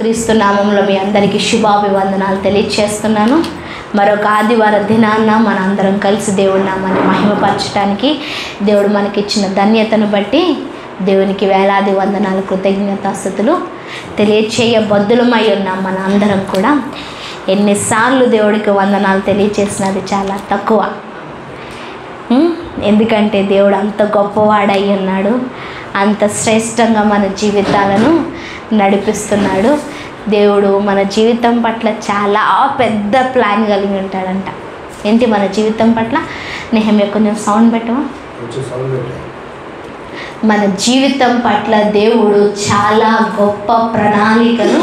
యేసుక్రీస్తు నామములో మీ అందరికీ శుభాభివందనాలు తెలియజేస్తున్నాను. మరొక ఆదివార దినాన్న మన అందరం కలిసి దేవుడి నామాన్ని మహిమపరచడానికి దేవుడు మనకిచ్చిన ధన్యతను బట్టి దేవునికి వేలాది వందనాలు, కృతజ్ఞతాస్తుతులు తెలియచేయబద్దులమై ఉన్నాం. మన అందరం కూడా ఎన్నిసార్లు దేవుడికి వందనాలు తెలియచేసినది చాలా తక్కువ. ఎందుకంటే దేవుడు అంత గొప్పవాడై ఉన్నాడు, అంత శ్రేష్టంగా మన జీవితాలను నడిపిస్తున్నాడు. దేవుడు మన జీవితం పట్ల చాలా పెద్ద ప్లాన్ కలిగి ఉంటాడంట. ఏంటి మన జీవితం పట్ల? నెహమ్యా కొంచెం సౌండ్ పెట్టవా? మన జీవితం పట్ల దేవుడు చాలా గొప్ప ప్రణాళికను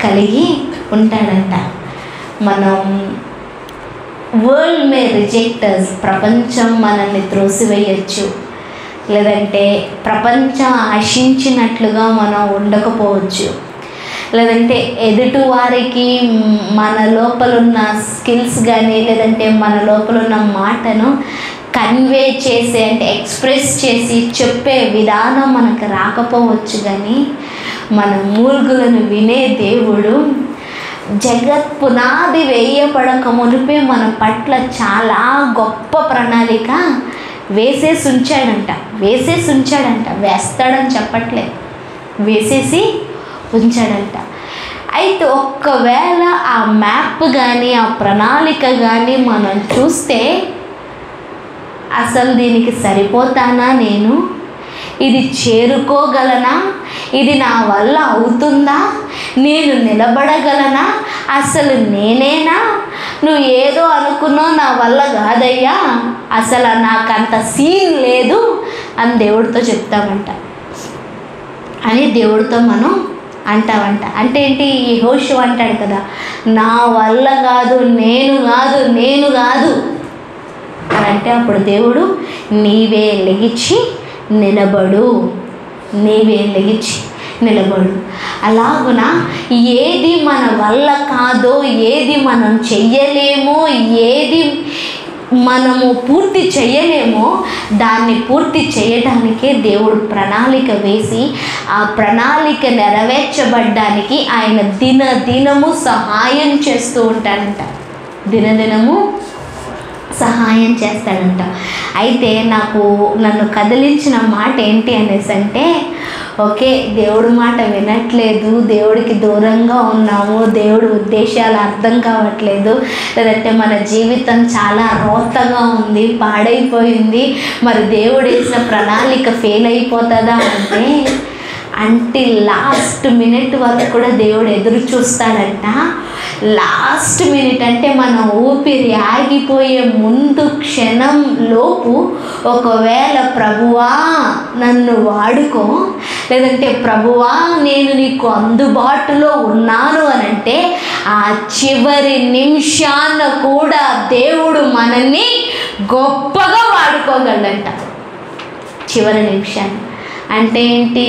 కలిగి ఉంటాడంట. మనం వరల్డ్ మే రిజెక్ట్ us, ప్రపంచం మనల్ని త్రోసివేయచ్చు, లేదంటే ప్రపంచం ఆశించినట్లుగా మనం ఉండకపోవచ్చు, లేదంటే ఎదుటి వారికి మన లోపలున్న స్కిల్స్ కానీ లేదంటే మన లోపలున్న మాటను కన్వే చేసే అంటే ఎక్స్ప్రెస్ చేసి చెప్పే విధానం మనకు రాకపోవచ్చు. కానీ మన మూల్గులను వినే దేవుడు జగత్ పునాది వేయబడక మునిపే మన పట్ల చాలా గొప్ప ప్రణాళిక వేసేసి ఉంచాడంట. వేస్తాడని చెప్పట్లేదు, వేసేసి ఉంచాడంట. అయితే ఒక్కవేళ ఆ మ్యాప్ కానీ ఆ ప్రణాళిక కానీ మనం చూస్తే అసలు దీనికి సరిపోతానా, నేను ఇది చేరుకోగలనా, ఇది నా వల్ల అవుతుందా, నేను నిలబడగలనా, అసలు నేనేనా, నువ్వు ఏదో అనుకున్నావు, నా వల్ల కాదయ్యా, అసలు నాకు అంత సీన్ లేదు అని దేవుడితో చెప్తామంట. అని దేవుడితో మనం అంటామంట. అంటే ఏంటి? యెహోషువ అంటాడు కదా, నా వల్ల కాదు, నేను కాదు అని అంటే అప్పుడు దేవుడు నీవే లెగిచి నిలబడు. అలాగున ఏది మన వల్ల కాదో, ఏది మనం చెయ్యలేమో, ఏది మనము పూర్తి చేయలేమో దాన్ని పూర్తి చేయడానికే దేవుడు ప్రణాళిక వేసి ఆ ప్రణాళిక నెరవేర్చబడ్డానికి ఆయన దినదినము సహాయం చేస్తూ ఉంటాడంట. దినదినము సహాయం చేస్తాడంట. అయితే నన్ను కదిలించిన మాట ఏంటి అనేసి అంటే, ఓకే, దేవుడి మాట వినట్లేదు, దేవుడికి దూరంగా ఉన్నాము, దేవుడి ఉద్దేశాలు అర్థం కావట్లేదు, లేదంటే మన జీవితం చాలా రోతగా ఉంది, పాడైపోయింది, మరి దేవుడు వేసిన ప్రణాళిక ఫెయిల్ అయిపోతుందా అంటే లాస్ట్ మినిట్ వరకు కూడా దేవుడు ఎదురు చూస్తాడంట. లాస్ట్ మినిట్ అంటే మన ఊపిరి ఆగిపోయే ముందు క్షణం లోపు ఒకవేళ ప్రభువా నన్ను వాడుకో, లేదంటే ప్రభువా నేను నీకు అందుబాటులో ఉన్నాను అని అంటే ఆ చివరి నిమిషాన కూడా దేవుడు మనల్ని గొప్పగా వాడుకోగలంట. చివరి నిమిషాన్ని అంటే ఏంటి?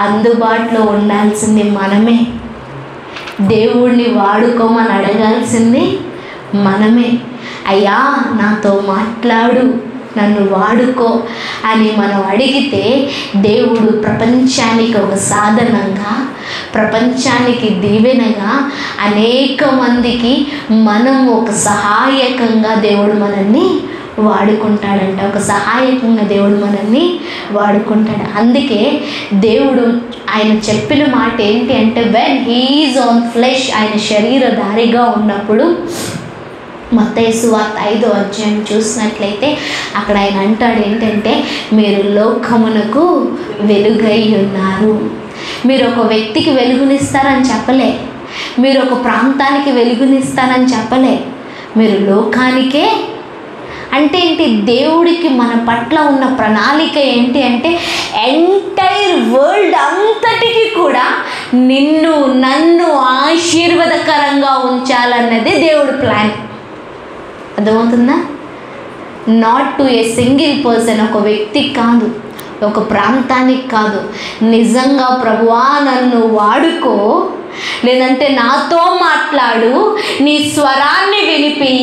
అందుబాటులో ఉండాల్సింది మనమే, దేవుణ్ణి వాడుకోమని అడగాల్సింది మనమే. అయ్యా నాతో మాట్లాడు, నన్ను వాడుకో అని మనం అడిగితే దేవుడు ప్రపంచానికి ఒక సాధనంగా, ప్రపంచానికి దీవెనగా, అనేక మందికి మనం ఒక సహాయకంగా దేవుడు మనల్ని వాడుకుంటాడంట. ఒక సహాయకంగా దేవుడు మనల్ని వాడుకుంటాడు. అందుకే దేవుడు ఆయన చెప్పిన మాట ఏంటి అంటే, when he is on flesh, ఆయన శరీరధారిగా ఉన్నప్పుడు మత్తయి సువార్త 5వ అధ్యాయం చూసినట్లయితే అక్కడ ఆయన అంటాడు ఏంటంటే, మీరు లోకమునకు వెలుగై ఉన్నారు. మీరు ఒక వ్యక్తికి వెలుగునిస్తారని చెప్పలే, మీరు ఒక ప్రాంతానికి వెలుగునిస్తారని చెప్పలే, మీరు లోకానికే. అంటే ఏంటి? దేవుడికి మన పట్ల ఉన్న ప్రణాళిక ఏంటి అంటే ఎంటైర్ వరల్డ్ అంతటికి కూడా నన్ను ఆశీర్వాదకరంగా ఉంచాలన్నది దేవుడి ప్లాన్. అర్థమవుతుందా? Not to a single person, ఒక వ్యక్తికి కాదు, ఒక ప్రాంతానికి కాదు. నిజంగా ప్రభువా నన్ను వాడుకో, లేదంటే నాతో మాట్లాడు, నీ స్వరాన్ని వినిపి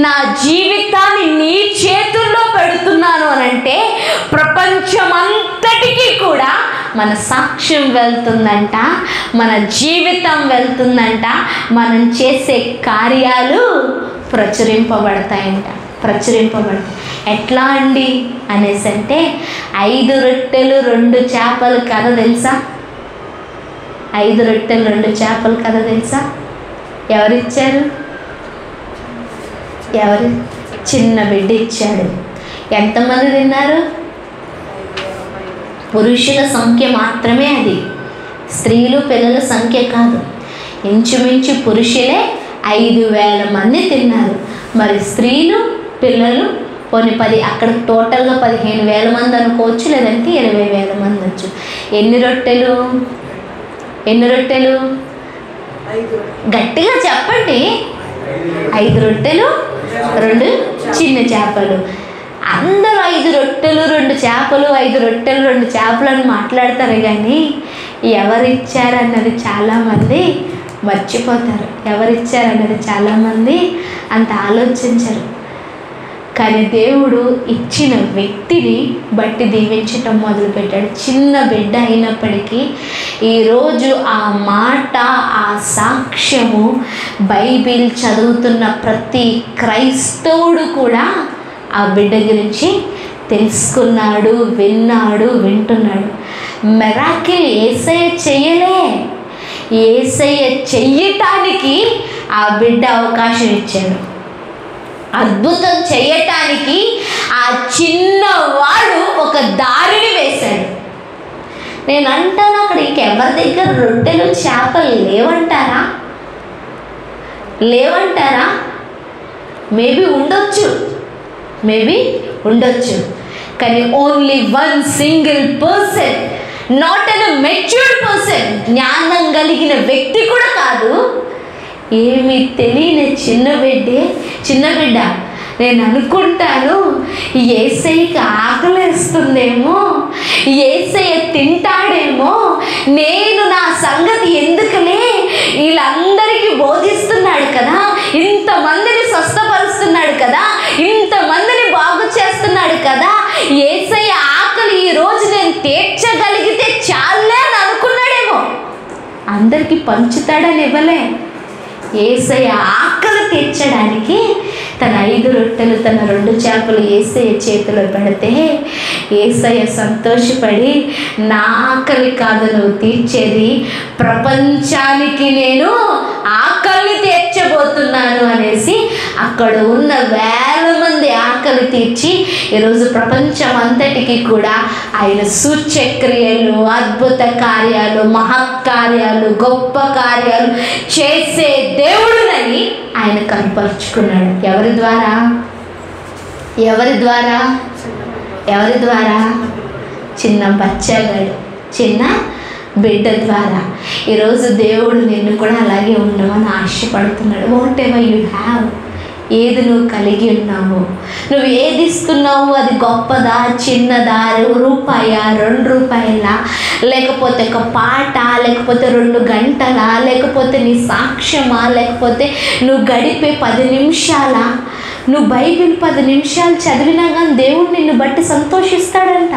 నా జీవితాన్ని నీ చేతుల్లో పెడుతున్నాను అనంటే ప్రపంచమంతటికీ కూడా మన సాక్ష్యం వెళ్తుందంట, మన జీవితం వెళ్తుందంట, మనం చేసే కార్యాలు ప్రచురింపబడతాయంట. ఎట్లా అండి అనేసి అంటే 5 రొట్టెలు 2 చేపలు కథ తెలుసా? 5 రొట్టెలు 2 చేపలు కథ తెలుసా? ఎవరిచ్చారు? చిన్న బిడ్డ ఇచ్చాడు. ఎంతమంది తిన్నారు? పురుషుల సంఖ్య మాత్రమే అది, స్త్రీలు పిల్లల సంఖ్య కాదు. ఇంచుమించు పురుషులే 5,000 మంది తిన్నారు. మరి స్త్రీలు పిల్లలు పోనీ 10, అక్కడ టోటల్గా 15,000 మంది అనుకోవచ్చు, లేదంటే 20,000 మంది వచ్చు. ఎన్ని రొట్టెలు? గట్టిగా చెప్పండి. 5 రొట్టెలు 2 చిన్న చేపలు. అందరూ 5 రొట్టెలు 2 చేపలు, 5 రొట్టెలు 2 చేపలు అని మాట్లాడతారు, కానీ ఎవరిచ్చారన్నది చాలామంది మర్చిపోతారు. ఎవరిచ్చారన్నది చాలామంది అంత ఆలోచించరు. కానీ దేవుడు ఇచ్చిన వ్యక్తిని బట్టి దీవించటం మొదలుపెట్టాడు. చిన్న బిడ్డ అయినప్పటికీ ఈరోజు ఆ మాట, ఆ సాక్ష్యము బైబిల్ చదువుతున్న ప్రతి క్రైస్తవుడు కూడా ఆ బిడ్డ గురించి తెలుసుకున్నాడు, విన్నాడు, వింటున్నాడు. మిరాకిల్ యేసయ్య చెయ్యలే. యేసయ్య చెయ్యటానికి ఆ బిడ్డ అవకాశం ఇచ్చాడు. అద్భుతం చెయ్యటానికి ఆ చిన్నవాడు ఒక దారిని వేశాడు. నేను అంటాను, అక్కడ ఇంకెవరి దగ్గర రొట్టెలు చేపలు లేవంటారా? మేబీ ఉండొచ్చు, కానీ only 1 single person, not an matured person, జ్ఞానం కలిగిన వ్యక్తి కూడా కాదు, ఏమీ తెలియని చిన్న బిడ్డ. నేను అనుకుంటాను, యేసయ్యకి ఆకలేస్తుందేమో, యేసయ్య తింటాడేమో, నేను నా సంగతి ఎందుకలే, వీళ్ళందరికీ బోధిస్తున్నాడు కదా, ఇంతమందిని స్వస్థపరుస్తున్నాడు కదా, ఇంతమందిని బాగు చేస్తున్నాడు కదా, యేసయ్య ఆకలి ఈరోజు నేను తీర్చగలిగితే చాలే అని అనుకున్నాడేమో. అందరికీ పంచుతాడని ఇవ్వలే. యేసయ్య ఆకలి తీర్చడానికి తన 5 రొట్టెలు తన 2 చేపలు యేసయ్య చేతిలో పెడితే యేసయ్య సంతోషపడి, నా ఆకలి కాదు నువ్వు తీర్చేది, ప్రపంచానికి నేను ఆకలిని తీర్చబోతున్నాను అనేసి అక్కడ ఉన్న 1,000 మంది ఆకలి తీర్చి ఈరోజు ప్రపంచం అంతటికి కూడా ఆయన సూచక్రియలు, అద్భుత కార్యాలు, మహత్కార్యాలు, గొప్ప కార్యాలు చేసే దేవుడునని ఆయన కనపరుచుకున్నాడు. ఎవరి ద్వారా? చిన్న బచ్చగాడు, చిన్న బిడ్డ ద్వారా. ఈరోజు దేవుడు నిన్ను కూడా అలాగే ఉండమని ఆశపడుతున్నాడు. వాట్ ఎవర్ యు హ్యావ్, ఏది నువ్వు కలిగి ఉన్నావు, నువ్వు ఏది ఇస్తున్నావు, అది గొప్పదా, చిన్నదా, రూపాయా, 2 రూపాయలా, లేకపోతే ఒక పాట, లేకపోతే 2 గంటలా, లేకపోతే నీ సాక్ష్యమా, లేకపోతే నువ్వు గడిపే 10 నిమిషాలా? నువ్వు బైబిల్ 10 నిమిషాలు చదివినా కానీ దేవుడు నిన్ను బట్టి సంతోషిస్తాడంట.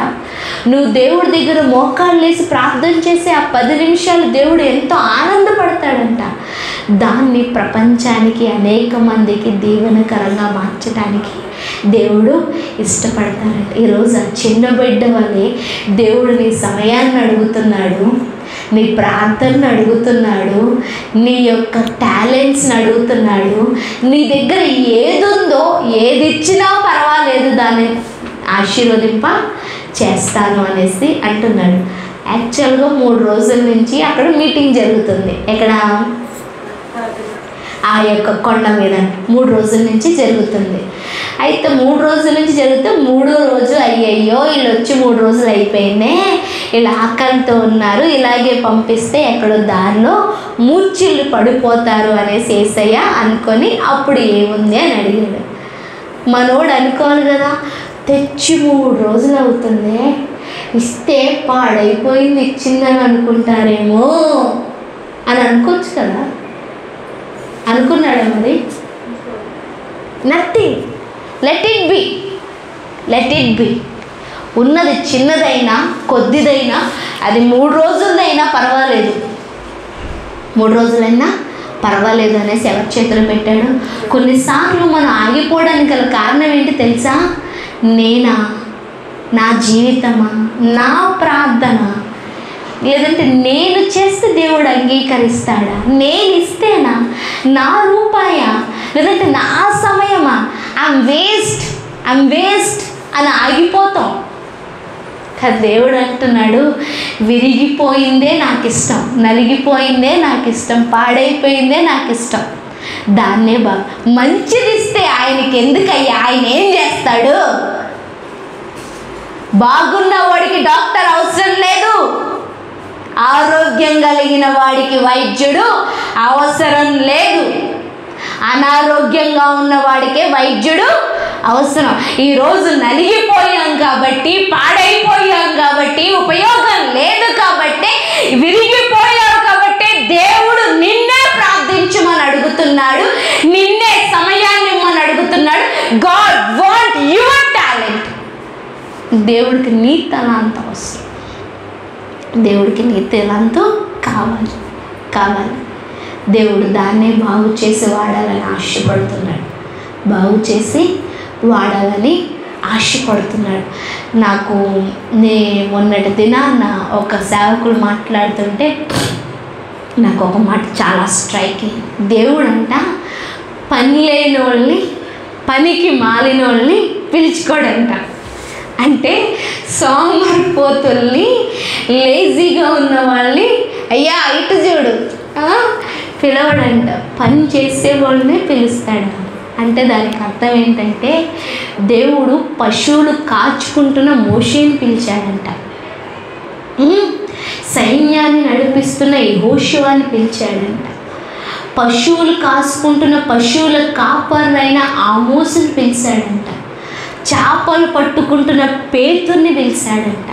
నువ్వు దేవుడి దగ్గర మోకాళ్ళు వేసి ప్రార్థన చేసి ఆ 10 నిమిషాలు దేవుడు ఎంతో ఆనందపడతాడంట. దాన్ని ప్రపంచానికి అనేక మందికి దీవెనకరంగా మార్చడానికి దేవుడు ఇష్టపడతాడంట. ఈరోజు ఆ చిన్న బిడ్డ వల్లే దేవుడు నీ సమయాన్ని అడుగుతున్నాడు, నీ ప్రార్థనను అడుగుతున్నాడు, నీ యొక్క టాలెంట్స్ని అడుగుతున్నాడు. నీ దగ్గర ఏదుందో, ఏది ఇచ్చినా పర్వాలేదు, దాన్ని ఆశీర్వదింప చేస్తాను అనేసి అంటున్నాడు. యాక్చువల్గా 3 రోజుల నుంచి అక్కడ మీటింగ్ జరుగుతుంది. ఎక్కడ? ఆ యొక్క కొండ మీద 3 రోజుల నుంచి జరుగుతుంది. అయితే 3 రోజుల నుంచి జరిగితే 3వ రోజు అయ్యయ్యో వీళ్ళు వచ్చి 3 రోజులు అయిపోయిందే, వీళ్ళు ఆకలితో ఉన్నారు, ఇలాగే పంపిస్తే ఎక్కడో దారిలో మూర్ఛిల్లు పడిపోతారు అనేసి యేసయ్య అనుకొని అప్పుడు ఏముంది అని అడిగాడు. మనోడు అనుకోవాలి కదా, తెచ్చి 3 రోజులు అవుతుంది, ఇస్తే పాడైపోయింది ఇచ్చిందని అనుకుంటారేమో అని అనుకోవచ్చు కదా. అనుకున్నాడా మరి? నథింగ్. Let it be. ఉన్నది చిన్నదైనా కొద్దిదైనా అది 3 రోజులదైనా పర్వాలేదు, 3 రోజులైనా పర్వాలేదు అనేసి ఎవరి చేతులు పెట్టాడు. కొన్నిసార్లు మనం ఆగిపోవడానికి గల కారణం ఏంటి తెలుసా? నేనా, నా జీవితమా, నా ప్రార్థన, లేదంటే నేను చేస్తే దేవుడు అంగీకరిస్తాడా, నేను ఇస్తేనా, నా రూపాయా, లేదంటే నా సమయమా, ఐమ్ వేస్ట్ అని ఆగిపోతాం. దేవుడు అంటున్నాడు, విరిగిపోయిందే నాకు ఇష్టం, నలిగిపోయిందే నాకు ఇష్టం, పాడైపోయిందే నాకు ఇష్టం. దాన్నే మంచిది ఇస్తే ఆయనకి ఎందుకయ్యా? ఆయన ఏం చేస్తాడు? బాగున్న వాడికి డాక్టర్ అవసరం లేదు, ఆరోగ్యం కలిగిన వాడికి వైద్యుడు అవసరం లేదు. అనారోగ్యంగా ఉన్న వాడికే వైద్యుడు అవసరం. ఈరోజు నలిగిపోయాం కాబట్టి, పాడైపోయాం కాబట్టి, ఉపయోగం లేదు కాబట్టి, విరిగిపోయావు కాబట్టి దేవుడు నిన్నే ప్రార్థించమని అడుగుతున్నాడు, నిన్నే సమయాన్ని ఇమ్మని అడుగుతున్నాడు. God want your talent. దేవుడికి నీ తలాంతం అవసరం, దేవుడికి నీ తలాంతం కావాలి. దేవుడు దాన్నే బాగు చేసి వాడాలని ఆశపడుతున్నాడు, నాకు మొన్నటి దినాన్న ఒక సేవకుడు మాట్లాడుతుంటే నాకు ఒక మాట చాలా స్ట్రైక్ అయింది. దేవుడంట పని లేని వాళ్ళని, పనికి మాలిన వాళ్ళని పిలుచుకోడంట. అంటే సోమరిపోతుల్ని, లేజీగా ఉన్న వాళ్ళని అయ్యా ఇటు చూడు పిలవడంట, పని చేసే వాళ్ళనే పిలుస్తాడు. అంటే దానికి అర్థం ఏంటంటే దేవుడు పశువులు కాచుకుంటున్న మోషేని పిలిచాడంట, సైన్యాన్ని నడిపిస్తున్న యెహోషువని పిలిచాడంట, పశువులు కాసుకుంటున్న పశువుల కాపరైన ఆమోసుని పిలిచాడంట, చేపలు పట్టుకుంటున్న పేతుర్ని పిలిచాడంట,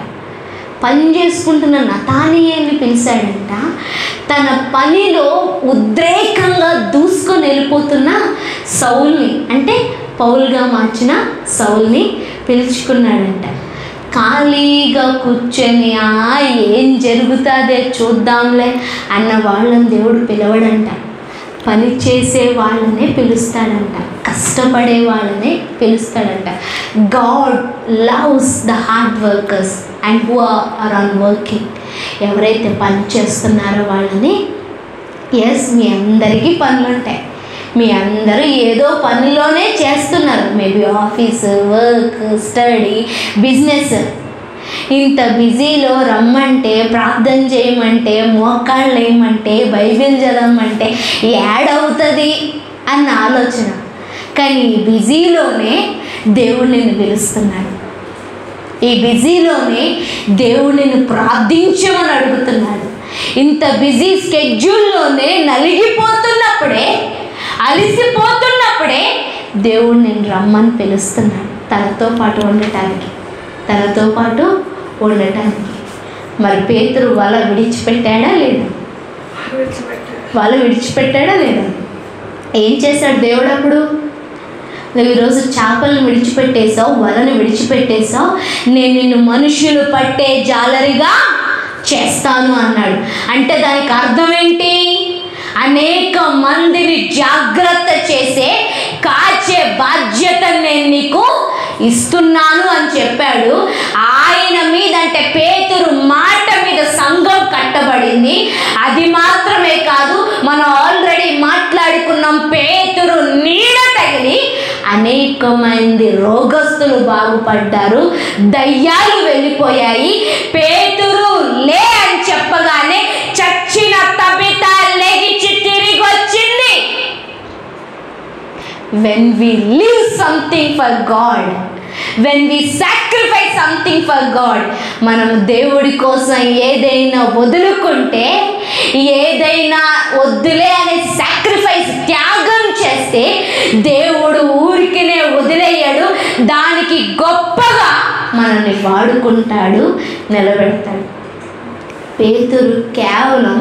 పని చేసుకుంటున్న నతానియేల్ని పిలిచాడంట, తన పనిలో ఉద్రేకంగా దూసుకొని వెళ్ళిపోతున్న సౌల్ని, అంటే పౌలుగా మార్చిన సౌల్ని పిలుచుకున్నాడంట. ఖాళీగా కూర్చొని ఏం జరుగుతుందే చూద్దాంలే అన్న వాళ్ళని దేవుడు పిలవడంట, పని చేసే వాళ్ళనే పిలుస్తాడంట, కష్టపడే వాళ్ళనే పిలుస్తాడంట. God loves the hard workers and who are on working. ఎవరైతే పని చేస్తున్నారో వాళ్ళని. ఎస్, మీ అందరికీ పనులు ఉంటాయి, మీ అందరూ ఏదో పనిలోనే చేస్తున్నారు, maybe office, work, study, business. ఇంత బిజీలో రమ్మంటే, ప్రార్థన చేయమంటే, మోకాళ్ళు వేయమంటే, బైబిల్ చదవమంటే యాడ్ అవుతుంది అన్న ఆలోచన. కానీ ఈ బిజీలోనే దేవుడు నిన్ను పిలుస్తున్నాడు, ఈ బిజీలోనే దేవుడు నిన్ను ప్రార్థించమని అడుగుతున్నాడు. ఇంత బిజీ స్కెడ్యూల్లోనే నలిగిపోతున్నప్పుడే, అలిసిపోతున్నప్పుడే దేవుడు నిన్ను రమ్మని పిలుస్తున్నాడు, తనతో పాటు ఉండటానికి. మరి పేతురు వల విడిచిపెట్టాడా లేదా? ఏం చేశాడు దేవుడు అప్పుడు? నువ్వు ఈరోజు చేపలను విడిచిపెట్టేశావు, వలను విడిచిపెట్టేశావు, నేను నిన్ను మనుషులు పట్టే జాలరిగా చేస్తాను అన్నాడు. అంటే దానికి అర్థం ఏంటి? అనేక మందిని జాగ్రత్త చేసే, కాచే బాధ్యత నేను నీకు ఇస్తున్నాను అని చెప్పాడు. ఆయన మీద, అంటే పేతురు మాట మీద సంఘం కట్టబడింది. అది మాత్రమే కాదు, మనం ఆల్రెడీ మాట్లాడుకున్నాం, పేతురు నీడ తగిలి అనేక మంది రోగస్తులు బాగుపడ్డారు, దయ్యాలు వెళ్ళిపోయాయి. పేతురు లే అని చెప్పగానే చచ్చిన తబిత లెగిచి తిరిగి వచ్చింది. When we live something for God, when we sacrifice something for God, మనం దేవుడి కోసం ఏదైనా వదులుకుంటే, ఏదైనా వద్దులే అనే సాక్రిఫైస్, త్యాగం చేస్తే దేవుడు ఊరికినే వదిలేయడు, దానికి గొప్పగా మనల్ని వాడుకుంటాడు, నిలబెడతాడు. పేతురు కేవలం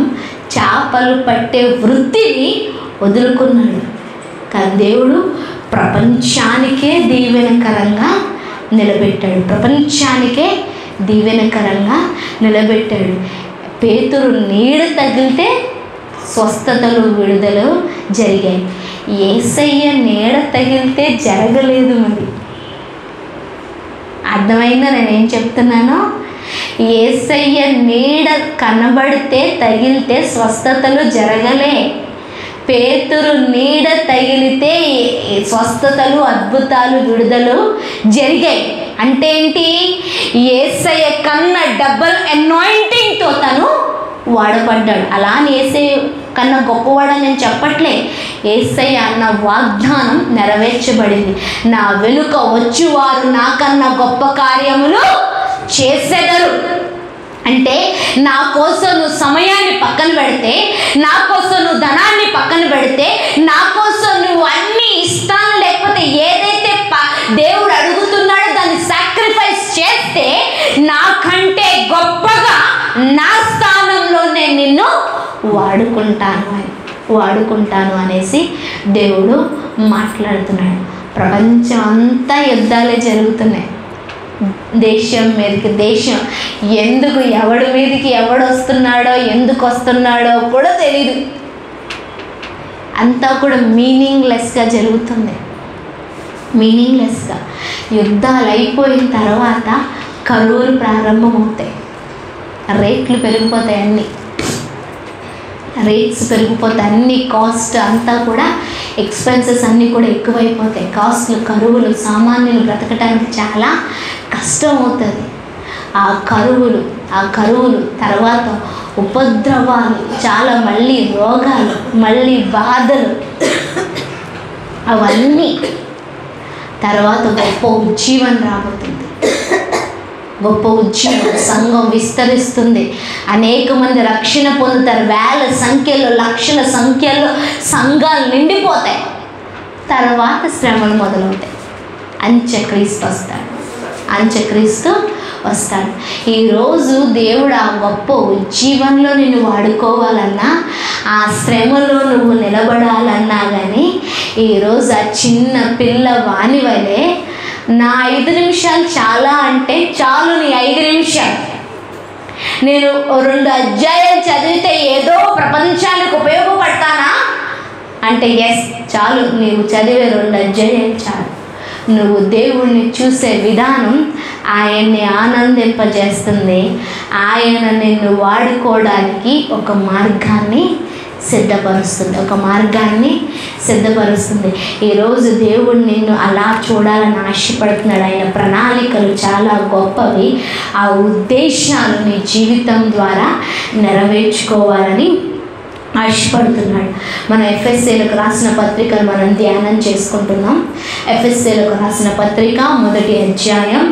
చేపలు పట్టే వృత్తిని వదులుకున్నాడు. కానీ దేవుడు ప్రపంచానికే దీవెనకరంగా నిలబెట్టాడు. ప్రపంచానికే దీవెనకరంగా నిలబెట్టాడు. పేతురు నీడ తగిలితే స్వస్థతలు, విడుదలు జరిగాయి. యేసయ్య నీడ తగిలితే జరగలేదు. మరి అర్థమైందా నేనేం చెప్తున్నానో? యేసయ్య నీడ కనబడితే, తగిలితే స్వస్థతలు జరగలే. పేతురు నీడ తగిలితే స్వస్థతలు, అద్భుతాలు, విడుదలు జరిగాయి. అంటే ఏంటి? యేసయ్య కన్నా డబుల్ అనాయింటింగ్తో తను వాడబడ్డాడు. అలా యేసయ్య కన్నా గొప్పవాడని నేను చెప్పట్లే. యేసయ్య అన్న వాగ్దానం నెరవేర్చబడింది. నా వెనుక వచ్చువారు నాకన్నా గొప్ప కార్యములు చేసెదరు. అంటే నా కోసం నువ్వు సమయాన్ని పక్కన పెడితే, నా కోసం నువ్వు ధనాన్ని పక్కన పెడితే, నా కోసం నువ్వు అన్ని ఇస్తాను, లేకపోతే ఏదైతే దేవుడు అడుగుతున్నాడో దాన్ని సాక్రిఫైస్ చేస్తే, నాకంటే గొప్పగా నా స్థానంలో నేను నిన్ను వాడుకుంటాను అనేసి దేవుడు మాట్లాడుతున్నాడు. ప్రపంచం అంతా యుద్ధాలే జరుగుతున్నాయి. దేశం మీదకి దేశం, ఎందుకు ఎవడి మీదకి ఎవడు వస్తున్నాడో, ఎందుకు వస్తున్నాడో కూడా తెలీదు. అంతా కూడా మీనింగ్లెస్గా జరుగుతుంది. మీనింగ్లెస్గా యుద్ధాలు అయిపోయిన తర్వాత కరువులు ప్రారంభమవుతాయి. రేట్లు పెరిగిపోతాయి, రేట్స్ పెరిగిపోతాయి, అన్ని కాస్ట్ అంతా కూడా ఎక్స్పెన్సెస్ అన్నీ కూడా ఎక్కువైపోతాయి. కాస్ట్లు, కరువులు, సామాన్యులు బ్రతకడానికి చాలా కష్టం అవుతుంది. ఆ కరువులు తర్వాత ఉపద్రవాలు, చాలా మళ్ళీ రోగాలు, మళ్ళీ బాధలు, అవన్నీ తర్వాత గొప్ప ఉజ్జీవం రాబోతుంది. గొప్ప ఉజ్జీవం, సంఘం విస్తరిస్తుంది. అనేక మంది రక్షణ పొందుతారు. వేల సంఖ్యలో, లక్షల సంఖ్యలో సంఘాలు నిండిపోతాయి. తర్వాత శ్రమలు మొదలవుతాయి. అంత్యక్రీస్తు వస్తాడు. ఈరోజు దేవుడు ఆ గొప్ప ఉజ్జీవంలో నిన్ను వాడుకోవాలన్నా, ఆ శ్రమలో నువ్వు నిలబడాలన్నా కానీ, ఈరోజు ఆ చిన్న పిల్ల వాని వలె నా 5 నిమిషాలు చాలా అంటే చాలు, నీ 5 నిమిషాలు నేను 2 అధ్యాయాలు చదివితే ఏదో ప్రపంచానికి ఉపయోగపడతానా అంటే ఎస్, చాలు. నీవు చదివే 2 అధ్యాయాలు చాలు. నువ్వు దేవుణ్ణి చూసే విధానం ఆయన్ని ఆనందింపజేస్తుంది. ఆయన నిన్ను వాడుకోవడానికి ఒక మార్గాన్ని సిద్ధపరుస్తుంది. ఈరోజు దేవుడు నిన్ను అలా చూడాలని ఆశపడుతున్నాడు. ఆయన ప్రణాళికలు చాలా గొప్పవి. ఆ ఉద్దేశాలు నీ జీవితం ద్వారా నెరవేర్చుకోవాలని ఆశపడుతున్నాడు. మన ఎఫ్ఎస్సీలకు రాసిన పత్రికను మనం ధ్యానం చేసుకుంటున్నాం. ఎఫ్ఎస్సీలకు రాసిన పత్రిక 1వ అధ్యాయం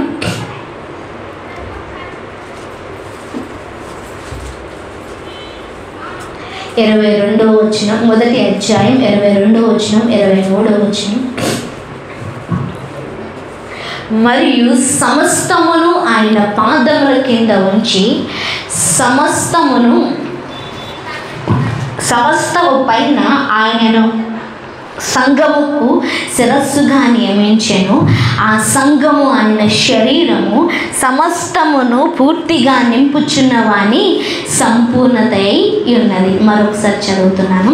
22వ వచనం, 1వ అధ్యాయం 22వ వచనం, 23వ వచనం. మరియు సమస్తమును ఆయన పాదముల కింద ఉంచి సమస్తము పైన ఆయనను సంఘముకు శిరస్సుగా నియమించెను. ఆ సంఘము ఆయన శరీరము సమస్తమును పూర్తిగా నింపుచున్నవాని సంపూర్ణత అయి ఉన్నది. మరొకసారి చదువుతున్నాను.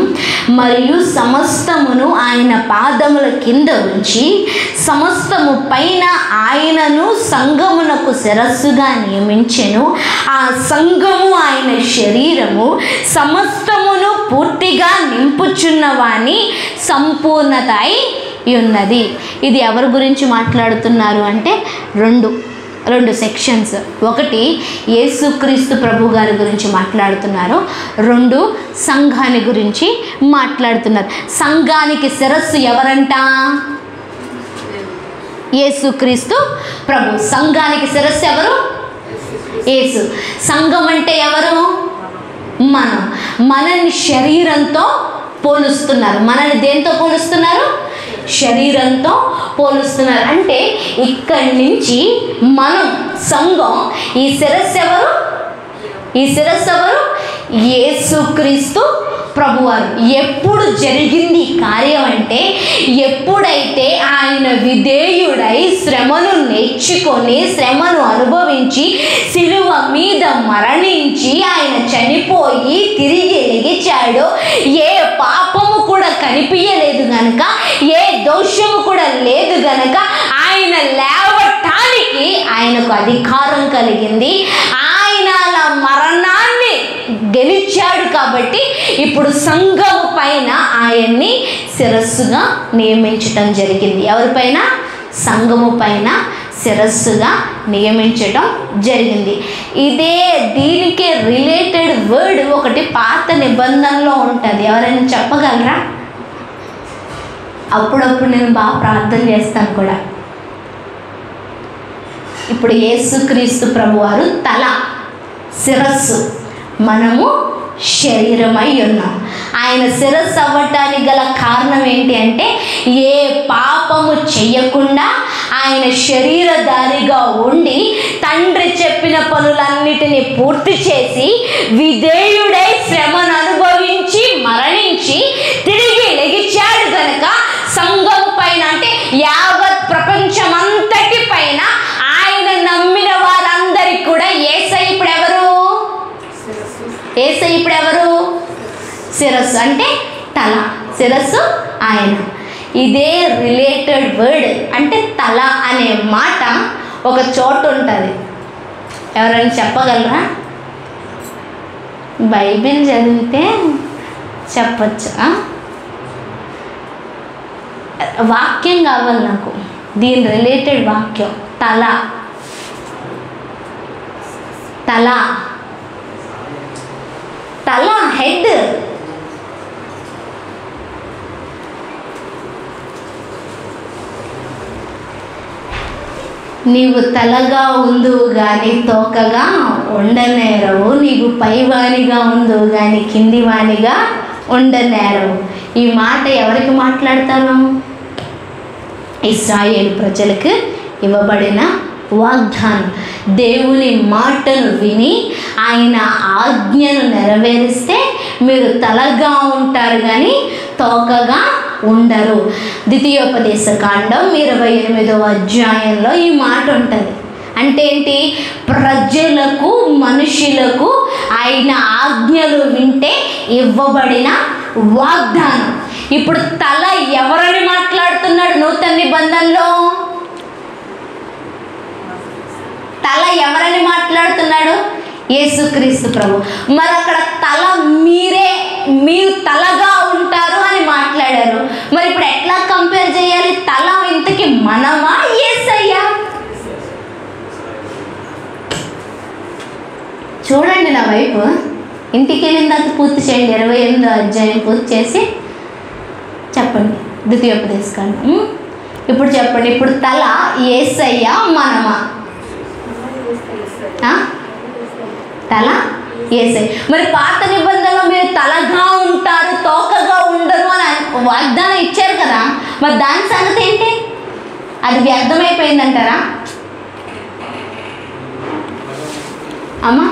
మరియు సమస్తమును ఆయన పాదముల కింద ఉంచి సమస్తము పైన ఆయనను సంఘమునకు శిరస్సుగా నియమించెను. ఆ సంఘము ఆయన శరీరము సమస్తమును పూర్తిగా నింపుచున్నవాని సంపూర్ణత అయి ఉన్నది. ఇది ఎవరి గురించి మాట్లాడుతున్నారు అంటే రెండు సెక్షన్స్. ఒకటి యేసుక్రీస్తు ప్రభు గారి గురించి మాట్లాడుతున్నారు, 2 సంఘాన్ని గురించి మాట్లాడుతున్నారు. సంఘానికి శిరస్సు ఎవరంట? యేసుక్రీస్తు ప్రభు. సంఘానికి శిరస్సు ఎవరు? యేసు. సంఘం అంటే ఎవరు? మనల్ని శరీరంతో పోలుస్తున్నారు. మనల్ని దేంతో పోలుస్తున్నారు? శరీరంతో పోలుస్తున్నారు. అంటే ఇక్కడి నుంచి మనం సంఘం. ఈ శిరస్సు ఎవరు? యేసుక్రీస్తు ప్రభువారు. ఎప్పుడు జరిగింది ఈ కార్యం అంటే, ఎప్పుడైతే ఆయన విధేయుడై శ్రమను నేర్చుకొని శ్రమను అనుభవించి సిలువ మీద మరణించి ఆయన చనిపోయి తిరిగి లెగిచాడో, ఏ పాపము కూడా కనిపించలేదు గనక, ఏ దోషము కూడా లేదు గనక ఆయన లేవటానికి ఆయనకు అధికారం కలిగింది. ఆయన అలా మరణాన్ని గెలిచాడు కాబట్టి ఇప్పుడు సంఘము పైన ఆయన్ని శిరస్సుగా నియమించటం జరిగింది. ఎవరిపైన? సంఘము పైన శిరస్సుగా నియమించటం జరిగింది. దీనికే రిలేటెడ్ వర్డ్ ఒకటి పాత నిబంధనలో ఉంటుంది. ఎవరైనా చెప్పగలరా? అప్పుడప్పుడు నేను బాగా ప్రార్థన చేస్తాను కూడా. ఇప్పుడు యేసుక్రీస్తు ప్రభువారు తల, శిరస్సు, మనము శరీరమై ఉన్నాం. ఆయన శిరస్సు అవ్వటానికి గల కారణం ఏంటి అంటే, ఏ పాపము చెయ్యకుండా ఆయన శరీరధారిగా ఉండి తండ్రి చెప్పిన పనులన్నిటినీ పూర్తి చేసి విధేయుడై శ్రమను అనుభవించి మరణించి తిరిగి లెగిచాడు కనుక సంఘం పైన, అంటే యావత్ ప్రపంచమంతటి పైన ఆయన నమ్మిన వారందరికీ కూడా యేసయ్య ఇప్పుడు ఎవరు? యేసయ్య ఇప్పుడు ఎవరు? శిరస్సు, అంటే తల, శిరస్సు ఆయన. ఇదే రిలేటెడ్ వర్డ్, అంటే తల అనే మాట ఒక చోట ఉంటుంది. ఎవరైనా చెప్పగలరా? బైబిల్ చదివితే చెప్పచ్చు. వాక్యం కావాలి నాకు, దీని రిలేటెడ్ వాక్యం. తల, తల, తల, హెడ్. నీవు తలగా ఉందువు గాని తోకగా ఉండనేరవు, నీవు పైవానిగా ఉందువు గాని కిందివానిగా ఉండనేరవు. ఈ మాట ఎవరికి మాట్లాడతాను? ఇశ్రాయేలు ప్రజలకు ఇవ్వబడిన వాగ్దానం. దేవుని మాటను విని ఆయన ఆజ్ఞను నెరవేరిస్తే మీరు తలగా ఉంటారు కానీ తోకగా ఉండరు. ద్వితీయోపదేశ కాండం 28వ అధ్యాయంలో ఈ మాట ఉంటుంది. అంటే ఏంటి? ప్రజలకు, మనుషులకు ఆయన ఆజ్ఞలు వింటే ఇవ్వబడిన వాగ్దానం. ఇప్పుడు తల ఎవరని మాట్లాడుతున్నాడు నూతన నిబంధనలో? తల ఎవరని మాట్లాడుతున్నాడు? యేసుక్రీస్తు ప్రభు. మరి అక్కడ తల మీరు తలగా ఉంటారు అని మాట్లాడారు. మరి ఇప్పుడు ఎట్లా కంపేర్ చేయాలి? తల ఇంతకి మనమా యేసయ్యా? చూడండి నా వైపు. ఇంటికి వెళ్ళిన తర్వాత పూర్తి చేయండి. 28వ అధ్యాయం పూర్తి చేసి చెప్పండి. ద్వితీయోపదేశకాండం. ఇప్పుడు చెప్పండి. ఇప్పుడు తల యేసయ్యా మనమా? తల యేసయ్య. మరి పాత నిబంధనలో మీరు తలగా ఉంటారు తోకగా ఉండరు అని వాగ్దానం ఇచ్చారు కదా, మరి దాని సంగతి ఏంటి? అది వ్యర్థమైపోయిందంటారా అమ్మా?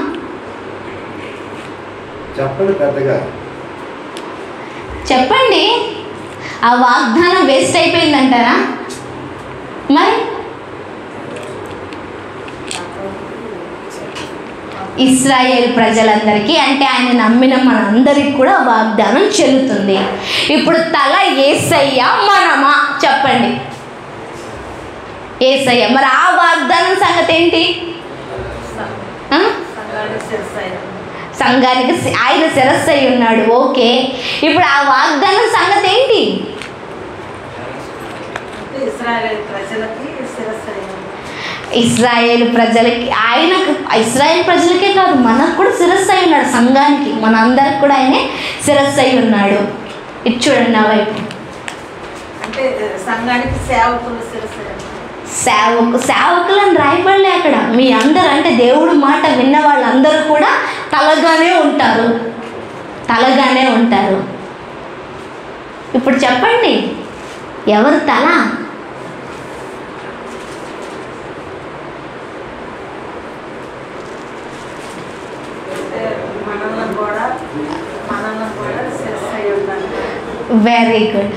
చెప్పండి. ఆ వాగ్దానం వేస్ట్ అయిపోయిందంటారా? మరి ఇశ్రాయేల్ ప్రజలందరికీ, అంటే ఆయన నమ్మిన మనందరికి కూడా వాగ్దానం చెల్లుతుంది. ఇప్పుడు తల యేసయ్య మనమా? చెప్పండి. యేసయ్య. మరి ఆ వాగ్దానం సంగతి ఏంటి? సంఘానికి ఆయన శిరస్సు అయి ఉన్నాడు. ఓకే, ఇప్పుడు ఆ వాగ్దానం సంగతి ఏంటి? ఇశ్రాయేల్ ప్రజలకి, ఆయనకు ఇశ్రాయేల్ ప్రజలకే కాదు మనకు కూడా శిరస్సు అయి ఉన్నాడు. సంఘానికి, మన అందరికి కూడా ఆయనే శిరస్సు అయి ఉన్నాడు. ఇది చూడండి నా వైపు. అంటే సంఘానికి సేవకులు శిరస్సు. సేవకులు అని రాయబడలే అక్కడ. మీ అందరూ, అంటే దేవుడు మాట విన్న వాళ్ళందరూ కూడా తలగానే ఉంటారు, తలగానే ఉంటారు. ఇప్పుడు చెప్పండి, ఎవరు తల? మనల్ని కూడా వెరీ గుడ్.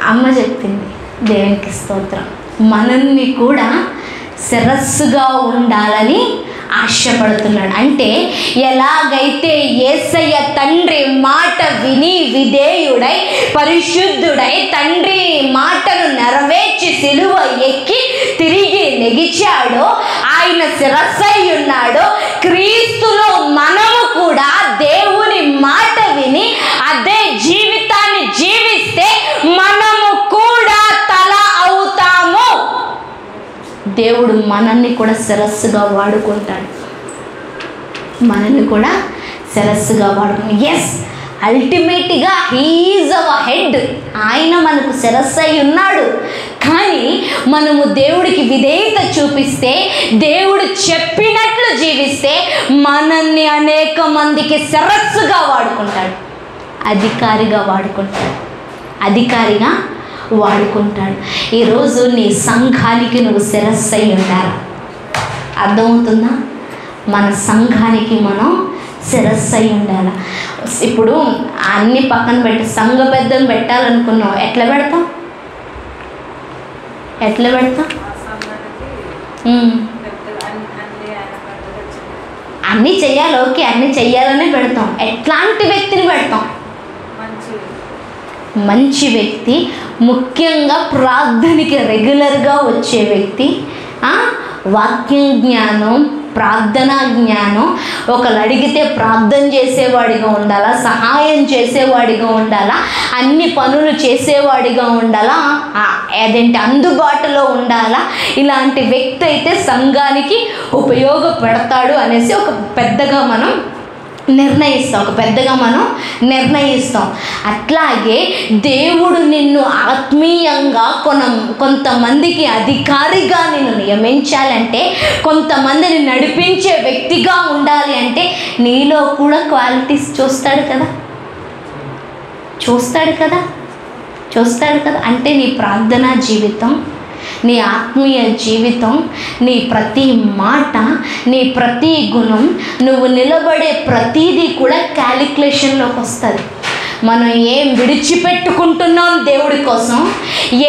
అమ్మ చెప్పింది, దేవునికి స్తోత్రం. మనల్ని కూడా శిరస్సుగా ఉండాలని ఆశపడుతున్నాడు. అంటే ఎలాగైతే యేసయ్య తండ్రి మాట విని విధేయుడై పరిశుద్ధుడై తండ్రి మాటను నెరవేర్చి సిలువ ఎక్కి తిరిగి లెగిచాడో, ఆయన శిరస్సై ఉన్నాడో, క్రీస్తులో మనము కూడా దేవుని మాట విని అదే జీవితాన్ని జీవిస్తే మనము కూడా తల అవుతాము. దేవుడు మనల్ని కూడా శిరస్సుగా వాడుకుంటాడు. మనల్ని కూడా శిరస్సుగా వాడుకుంటాడు. ఎస్, అల్టిమేట్గా హీఈజ్ అవర్ హెడ్. ఆయన మనకు శిరస్సు అయి ఉన్నాడు. కానీ మనము దేవుడికి విధేయత చూపిస్తే, దేవుడు చెప్పినట్లు జీవిస్తే మనల్ని అనేక మందికి శిరస్సుగా వాడుకుంటాడు, అధికారిగా వాడుకుంటాడు, అధికారిగా వాడుకుంటాడు. ఈరోజు నీ సంఘానికి నువ్వు శిరస్సు అయి ఉండాలి. అర్థమవుతుందా? మన సంఘానికి మనం శిరస్సు అయి ఉండాలి. ఇప్పుడు అన్ని పక్కన పెట్టి సంఘ పెద్దను పెట్టాలనుకున్నావు, ఎట్లా పెడతాం? ఎట్లా పెడతాం? అన్నీ చెయ్యాలి, ఓకే, అన్నీ చెయ్యాలనే పెడతాం. ఎట్లాంటి వ్యక్తిని పెడతాం? మంచి వ్యక్తి, ముఖ్యంగా ప్రార్థనకి రెగ్యులర్గా వచ్చే వ్యక్తి, వాక్యం జ్ఞానం, ప్రార్థనా జ్ఞానం, ఒకళ్ళు అడిగితే ప్రార్థన చేసేవాడిగా ఉండాలా, సహాయం చేసేవాడిగా ఉండాలా, అన్ని పనులు చేసేవాడిగా ఉండాలా, అదేంటి అందుబాటులో ఉండాలా. ఇలాంటి వ్యక్తి అయితే సంఘానికి ఉపయోగపడతాడు అనేసి ఒక పెద్దగా మనం నిర్ణయిస్తాం. అట్లాగే దేవుడు నిన్ను ఆత్మీయంగా కొంతమందికి అధికారిగా నిన్ను నియమించాలంటే, కొంతమందిని నడిపించే వ్యక్తిగా ఉండాలి అంటే నీలో కూడా క్వాలిటీస్ చూస్తాడు కదా. అంటే నీ ప్రార్థనా జీవితం, నీ ఆత్మీయ జీవితం, నీ ప్రతి మాట, నీ ప్రతి గుణం, నువ్వు నిలబడే ప్రతీదీ కూడా క్యాలిక్యులేషన్లోకి వస్తుంది. మనం ఏం విడిచిపెట్టుకుంటున్నాం దేవుడి కోసం,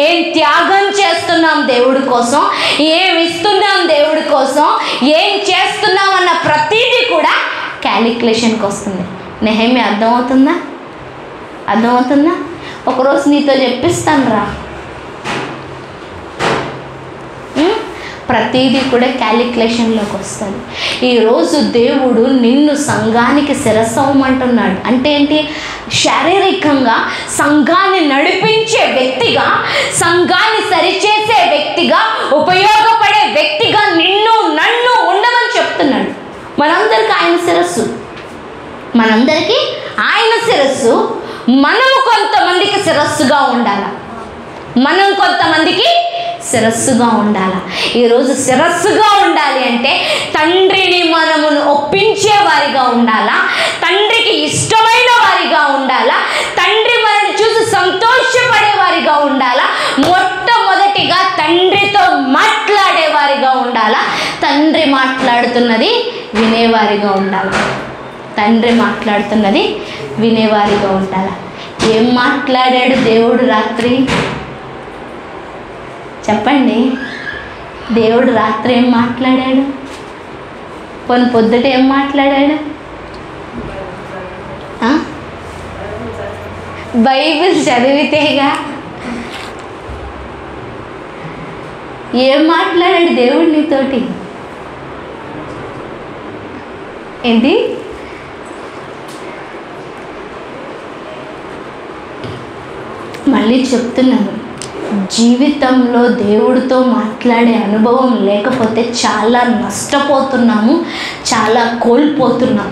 ఏం త్యాగం చేస్తున్నాం దేవుడి కోసం, ఏం ఇస్తున్నాం దేవుడి కోసం, ఏం చేస్తున్నాం అన్న ప్రతీదీ కూడా క్యాలిక్యులేషన్కి వస్తుంది. నెహెమ్యా అర్థమవుతుందా? ఒకరోజు నీతో చెప్పిస్తాను రా. ప్రతిదీ కూడా క్యాలిక్యులేషన్లోకి వస్తుంది. ఈరోజు దేవుడు నిన్ను సంఘానికి శిరస్సవ్వమంటున్నాడు. అంటే ఏంటి? శారీరకంగా సంఘాన్ని నడిపించే వ్యక్తిగా, సంఘాన్ని సరిచేసే వ్యక్తిగా, ఉపయోగపడే వ్యక్తిగా నన్ను ఉండమని చెప్తున్నాడు. మనందరికీ ఆయన శిరస్సు. మనము కొంతమందికి శిరస్సుగా ఉండాలి. శిరస్సుగా ఉండాలా. ఈరోజు శిరస్సుగా ఉండాలి అంటే తండ్రిని మనమును ఒప్పించే వారిగా ఉండాలా, తండ్రికి ఇష్టమైన వారిగా ఉండాలా, తండ్రి మనల్ని చూసి సంతోషపడే వారిగా ఉండాలా, మొట్టమొదటిగా తండ్రితో మాట్లాడే వారిగా ఉండాలా, తండ్రి మాట్లాడుతున్నది వినేవారిగా ఉండాలా. ఏం మాట్లాడాడు దేవుడు రాత్రి? చెప్పండి. దేవుడు రాత్రి ఏం మాట్లాడాడు? పొద్దుట ఏం మాట్లాడాడు? బైబిల్ చదివితేగా. ఏం మాట్లాడాడు దేవుడు నీతోటి? ఏంటి? మళ్ళీ చెప్తున్నాను, జీవితంలో దేవుడితో మాట్లాడే అనుభవం లేకపోతే చాలా నష్టపోతున్నాము, చాలా కోల్పోతున్నాం.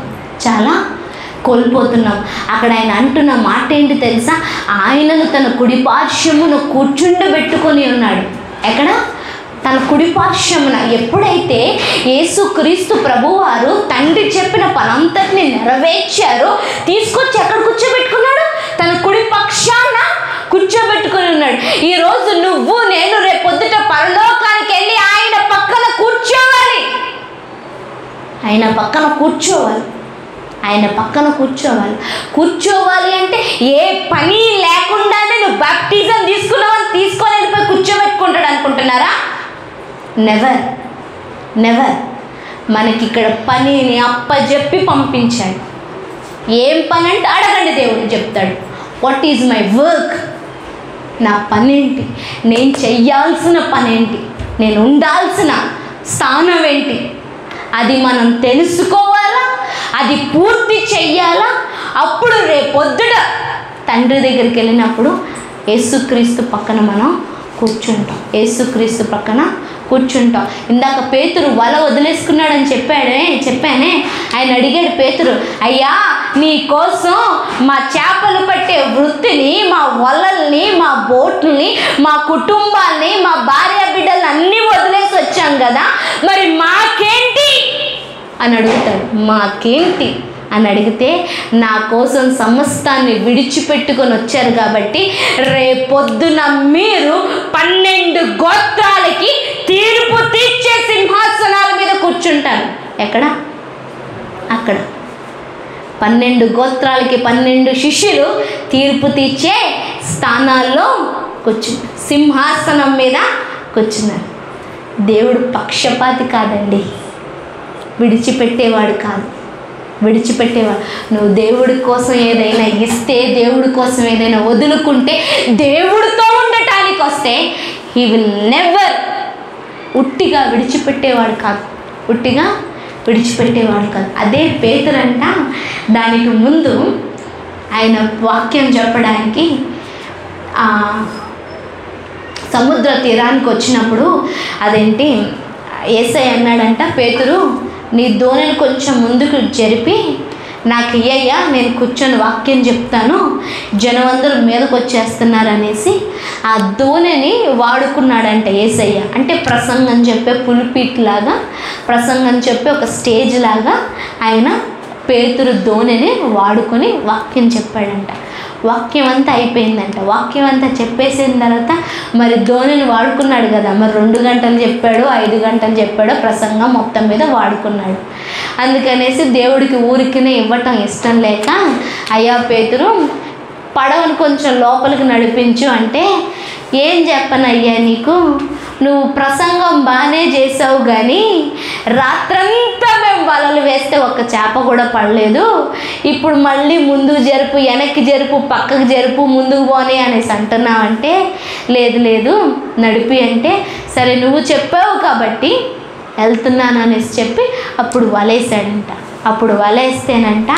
అక్కడ ఆయన అంటున్న మాట ఏంటి తెలుసా? ఆయనను తన కుడిపార్శ్వమును కూర్చుండబెట్టుకొని ఉన్నాడు. ఎక్కడ? తన కుడిపార్శ్వమున. ఎప్పుడైతే యేసుక్రీస్తు ప్రభువారు తండ్రి చెప్పిన పనంతటిని నెరవేర్చారో తీసుకొచ్చి ఎక్కడ కూర్చోబెట్టుకున్నాడు? తన కుడి పక్షాన కూర్చోబెట్టుకుని ఉన్నాడు. ఈరోజు నువ్వు నేను రేపొద్దుట పరలోకానికి వెళ్ళి ఆయన పక్కన కూర్చోవాలి. కూర్చోవాలి అంటే ఏ పని నెవర్ నెవర్. మనకి ఇక్కడ పనిని అప్పజెప్పి పంపించాడు. ఏం పని అంటే అడగండి, దేవుడు చెప్తాడు. What is my work? నా పని ఏంటి, నేను చెయ్యాల్సిన పని ఏంటి, నేను ఉండాల్సిన స్థానం ఏంటి, అది మనం తెలుసుకోవాలా, అది పూర్తి చెయ్యాలా. అప్పుడు రేపొద్దుట తండ్రి దగ్గరికి వెళ్ళినప్పుడు యేసుక్రీస్తు పక్కన మనం కూర్చుంటాం. యేసుక్రీస్తు పక్కన కూర్చుంటాం. ఇందాక పేతురు వల వదిలేసుకున్నాడని చెప్పానే. ఆయన అడిగాడు పేతురు, అయ్యా నీ కోసం మా చేపలు పట్టే వృత్తిని, మా వలల్ని, మా బోట్లని, మా కుటుంబాన్ని, మా భార్య బిడ్డలు అన్నీ వదిలేసి వచ్చాం కదా, మరి మాకేంటి అని అడుగుతాడు. మాకేంటి అని అడిగితే, నా కోసం సమస్తాన్ని విడిచిపెట్టుకొని వచ్చారు కాబట్టి రేపొద్దున మీరు 12 గోత్రాలకి తీర్పు తీర్చే సింహాసనాల మీద కూర్చుంటారు. ఎక్కడ? అక్కడ 12 గోత్రాలకి 12 శిష్యులు తీర్పు తీర్చే స్థానాల్లో కూర్చున్నారు, సింహాసనం మీద కూర్చున్నారు. దేవుడు పక్షపాతి కాదండి, విడిచిపెట్టేవాడు కాదు, విడిచిపెట్టేవాడు. నువ్వు దేవుడి కోసం ఏదైనా ఇస్తే, దేవుడి కోసం ఏదైనా వదులుకుంటే, దేవుడితో ఉండటానికి వస్తే హీ విల్ నెవర్, ఉట్టిగా విడిచిపెట్టేవాడు కాదు, ఉట్టిగా విడిచిపెట్టేవాడు కాదు. అదే పేతురంట దానికి ముందు ఆయన వాక్యం చెప్పడానికి సముద్ర తీరానికి వచ్చినప్పుడు అదేంటి యేసయ్య అన్నాడంట, పేతురు నీ దోణిని కొంచెం ముందుకు జరిపి నాకు ఇయ్యయ్యా, నేను కూర్చొని వాక్యం చెప్తాను, జనం అందరూ మీదకు వచ్చేస్తున్నారు అనేసి ఆ దోణిని వాడుకున్నాడంట యేసయ్య. అంటే ప్రసంగం చెప్పే పులిపీట్ లాగా, ప్రసంగం చెప్పే ఒక స్టేజ్ లాగా ఆయన పేతురు దోణిని వాడుకొని వాక్యం చెప్పాడంట. వాక్యం అంతా అయిపోయిందంట. వాక్యం అంతా చెప్పేసిన తర్వాత మరి దోణిని వాడుకున్నాడు కదా, మరి 2 గంటలు చెప్పాడు, 5 గంటలు చెప్పాడో ప్రసంగం మొత్తం మీద వాడుకున్నాడు. అందుకనేసి దేవుడికి ఊరికినే ఇవ్వటం ఇష్టం లేక, అయ్యా పేతురు పడవను కొంచెం లోపలికి నడిపించు అంటే, ఏం చెప్పనయ్యా నీకు, నువ్వు ప్రసంగం బాగానే చేసావు కానీ రాత్రంతా మేము వలలు వేస్తే ఒక్క చేప కూడా పడలేదు, ఇప్పుడు మళ్ళీ ముందుకు జరుపు, వెనక్కి జరుపు, పక్కకు జరుపు, ముందుకు పోనీ అనేసి అంటున్నావంటే, లేదు లేదు నడిపి అంటే, సరే నువ్వు చెప్పావు కాబట్టి వెళ్తున్నాను అనేసి చెప్పి అప్పుడు వలేసాడంట. అప్పుడు వలేస్తేనంట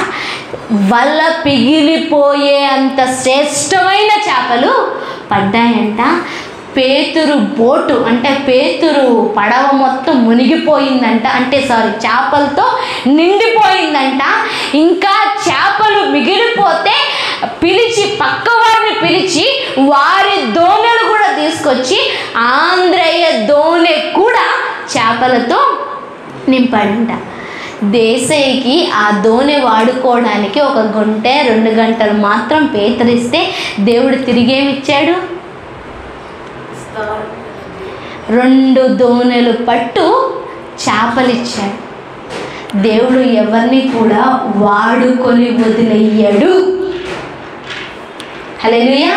వల పిగిలిపోయే అంత శ్రేష్టమైన చేపలు పడ్డాయంట. పేతురు బోటు అంటే పేతురు పడవ మొత్తం మునిగిపోయిందంట, అంటే చేపలతో నిండిపోయిందంట. ఇంకా చేపలు మిగిలిపోతే పక్క వారిని పిలిచి వారి దోణెలు కూడా తీసుకొచ్చి ఆంధ్రయ్య దోణె కూడా చేపలతో నింపాడంట. దేశయ్యకి ఆ దోణె వాడుకోవడానికి 1 గంట 2 గంటలు మాత్రం పేతరిస్తే దేవుడు తిరిగేమిచ్చాడు, 2 దోణెలు పట్టు చేపలిచ్చాడు. దేవుడు ఎవరిని కూడా వాడుకొని వదిలేయడు. హల్లెలూయా.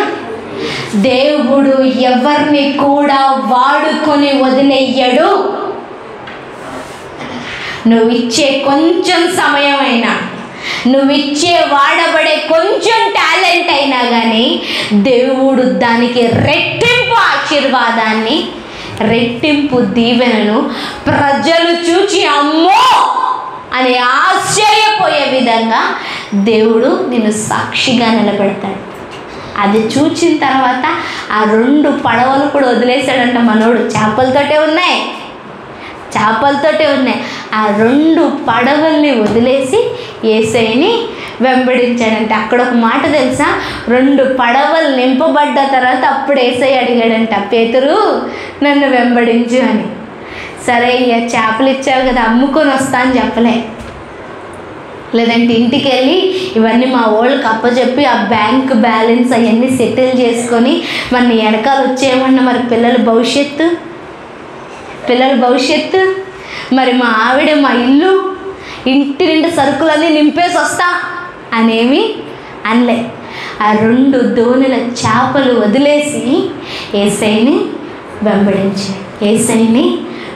దేవుడు ఎవరిని కూడా వాడుకొని వదిలేయడు. నువ్విచ్చే కొంచెం సమయమైనా, నువ్విచ్చే వాడబడే కొంచెం టాలెంట్ అయినా కానీ దేవుడు దానికి రెట్టింపు ఆశీర్వాదాన్ని, రెట్టింపు దీవెనను ప్రజలు చూచి అమ్మో అని ఆశ్చర్యపోయే విధంగా దేవుడు నిన్ను సాక్షిగా నిలబెడతాడు. అది చూచిన తర్వాత ఆ 2 పడవలు కూడా వదిలేశాడంట మనోడు. చేపలతోటే ఉన్నాయి. ఆ 2 పడవల్ని వదిలేసి యేసయ్యని వెంబడించాడంట. అక్కడ ఒక మాట తెలుసా, 2 పడవలు నింపబడ్డ తర్వాత అప్పుడు యేసయ్య అడిగాడంట, పేతురు నన్ను వెంబడించు అని. సరే ఇక చేపలు ఇచ్చావు కదా, అమ్ముకొని వస్తా అని చెప్పలే. లేదంటే ఇంటికి వెళ్ళి ఇవన్నీ మా వాళ్ళకి అప్పచెప్పి ఆ బ్యాంక్ బ్యాలెన్స్ అవన్నీ సెటిల్ చేసుకొని మన వెనకాల వచ్చేయమన్నా మరి పిల్లల భవిష్యత్తు, మరి మా ఆవిడ, మా ఇల్లు, ఇంటి నిండా సరుకులన్నీ నింపేసి వస్తా అనేమి అనలే. ఆ 2 దోణెల చేపలు వదిలేసి యేసయ్యని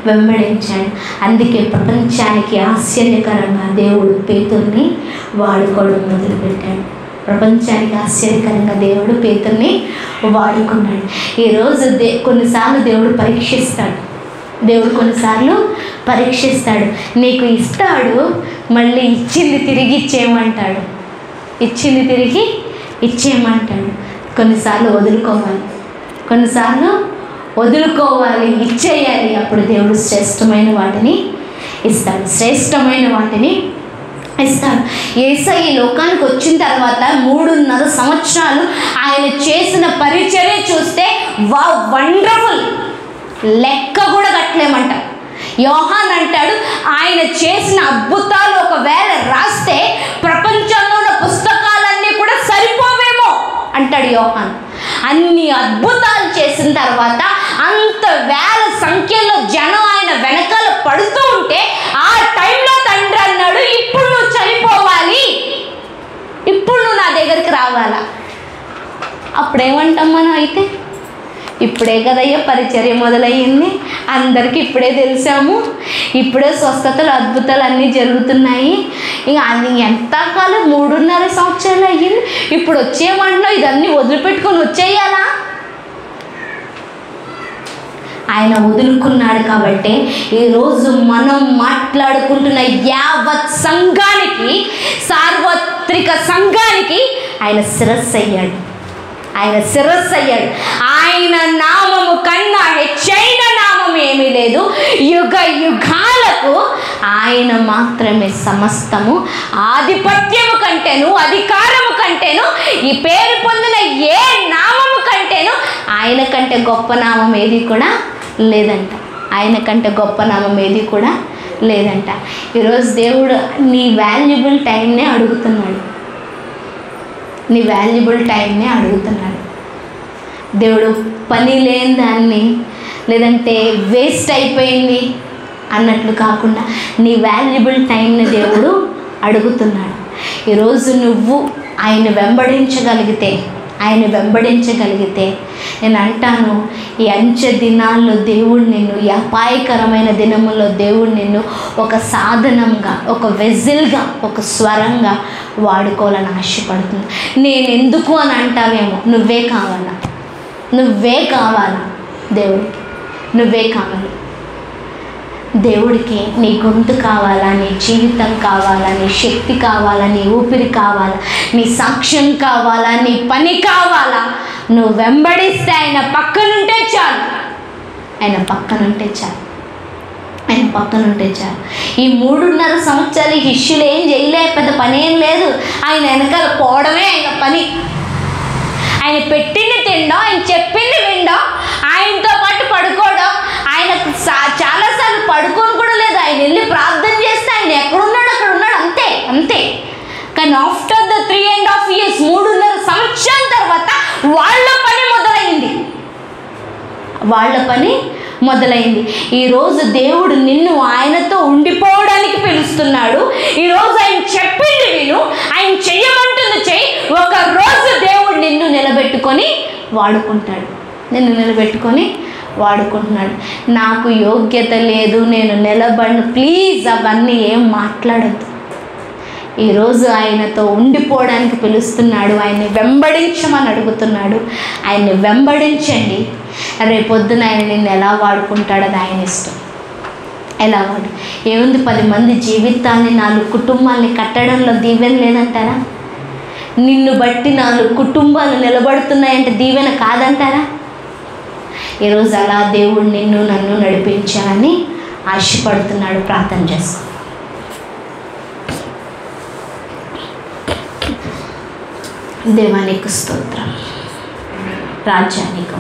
వెంబడించాడు. అందుకే ప్రపంచానికి ఆశ్చర్యకరంగా దేవుడు పేతుర్ని వాడుకోవడం మొదలుపెట్టాడు. ప్రపంచానికి ఆశ్చర్యకరంగా దేవుడు పేతుర్ని వాడుకున్నాడు. ఈరోజు కొన్నిసార్లు దేవుడు పరీక్షిస్తాడు. దేవుడు కొన్నిసార్లు పరీక్షిస్తాడు. నీకు ఇస్తాడు, మళ్ళీ ఇచ్చింది తిరిగి ఇచ్చేయమంటాడు. ఇచ్చింది తిరిగి ఇచ్చేయమంటాడు. కొన్నిసార్లు వదులుకోవాలి, ఇచ్చేయాలి. అప్పుడు దేవుడు శ్రేష్టమైన వాటిని ఇస్తాడు. యేసయ్య ఈ లోకానికి వచ్చిన తర్వాత 3.5 సంవత్సరాలు ఆయన చేసిన పరిచర్య చూస్తే వండర్ఫుల్, లెక్క కూడా కట్టలేమంట. యోహాన్ అంటాడు, ఆయన చేసిన అద్భుతాలు ఒకవేళ రాస్తే ప్రపంచంలో ఉన్న పుస్తకాలన్నీ కూడా సరిపోవేమో అంటాడు యోహాన్. అన్ని అద్భుతాలు చేసిన తర్వాత అంత వేల సంఖ్యలో జనం ఆయన వెనకాల పడుతూ ఉంటే ఆ టైంలో తండ్రి అన్నాడు, ఇప్పుడు నువ్వు చనిపోవాలి, ఇప్పుడు నువ్వు నా దగ్గరికి రావాలా. అప్పుడేమంటాం మనం? అయితే ఇప్పుడే కదయ్యా పరిచర్య మొదలయ్యింది, అందరికీ ఇప్పుడే తెలిసాము, ఇప్పుడే స్వస్థతలు అద్భుతాలు అన్నీ జరుగుతున్నాయి, ఇక అది ఎంతకాలం 3.5 సంవత్సరాలు అయ్యింది, ఇప్పుడు వచ్చేయమంటున్నావు, ఇదన్నీ వదిలిపెట్టుకొని వచ్చేయాలా? ఆయన వదులుకున్నాడు. కాబట్టి ఈరోజు మనం మాట్లాడుకుంటున్న యావత్ సంఘానికి, సార్వత్రిక సంఘానికి ఆయన శిరస్సు అయ్యాడు. ఆయన నామము కన్నా హెచ్చైన నామం ఏమీ లేదు. యుగ యుగాలకు ఆయన మాత్రమే సమస్తము. ఆధిపత్యము కంటేను, అధికారము కంటేను, ఈ పేరు పొందిన ఏ నామము కంటేను ఆయన కంటే గొప్ప నామం ఏది కూడా లేదంట. ఈరోజు దేవుడు నీ వాల్యుబుల్ టైంనే అడుగుతున్నాడు. దేవుడు పని లేని దాన్ని, లేదంటే వేస్ట్ అయిపోయింది అన్నట్లు కాకుండా నీ వాల్యుబుల్ టైంని దేవుడు అడుగుతున్నాడు. ఈరోజు నువ్వు ఆయన వెంబడించగలిగితే నేను అంటాను, ఈ అంచె దినాల్లో దేవుడు నిన్ను, ఈ అపాయకరమైన దినముల్లో దేవుడు నిన్ను ఒక సాధనంగా, ఒక వెజిల్గా, ఒక స్వరంగా వాడుకోవాలని ఆశపడుతుంది. నేను ఎందుకు అని అంటావేమో, నువ్వే కావాలా దేవుడికి, నువ్వే కావాలి. దేవుడికి నీ గొంతు కావాలా, నీ జీవితం కావాలా, నీ శక్తి కావాలా, నీ ఊపిరి కావాలా, నీ సాక్ష్యం కావాలా, నీ పని కావాలా? నువ్వు వెంబడిస్తే ఆయన పక్కనుంటే చాలు. ఈ 3.5 సంవత్సరాలు శిష్యులు ఏం చేయలే, పెద్ద పని ఏం లేదు. ఆయన వెనకాల పోవడమే ఆయన పని. ఆయన పెట్టింది తినడం, ఆయన చెప్పింది వినడం, ఆయనతో పాటు పడుకోవడం. ఆయన చాలాసార్లు పడుకొని కూడా లేదు, ఆయన వెళ్ళి ప్రార్థన చేస్తే ఆయన ఎక్కడున్నాడు అక్కడ ఉన్నాడు, అంతే. కానీ ఆఫ్టర్ ద 3.5 years, 3.5 సంవత్సరాల తర్వాత వాళ్ళ పని మొదలైంది. ఈరోజు దేవుడు నిన్ను ఆయనతో ఉండిపోవడానికి పిలుస్తున్నాడు. ఈరోజు ఆయన చెప్పింది విను, ఆయన చెయ్యమంటుంది చెయ్యి. ఒక రోజు దేవుడు నిన్ను నిలబెట్టుకొని వాడుకుంటున్నాడు. నాకు యోగ్యత లేదు, నేను నిలబడను, ప్లీజ్ అవన్నీ ఏం మాట్లాడద్దు. ఈరోజు ఆయనతో ఉండిపోవడానికి పిలుస్తున్నాడు. ఆయన్ని వెంబడించమని అడుగుతున్నాడు. ఆయన్ని వెంబడించండి. రేపొద్దున ఆయన నిన్ను ఎలా వాడుకుంటాడో అది ఆయన ఇష్టం. ఏముంది, 10 మంది జీవితాన్ని, 4 కుటుంబాలని కట్టడంలో దీవెన లేదంటారా? నిన్ను బట్టి 4 కుటుంబాలు నిలబడుతున్నాయంటే దీవెన కాదంటారా? ఈరోజు అలా దేవుడు నిన్ను నన్ను నడిపించాలని ఆశపడుతున్నాడు. ప్రార్థన చేసుకో. దేవానికి స్తోత్రం, రాజ్యానికి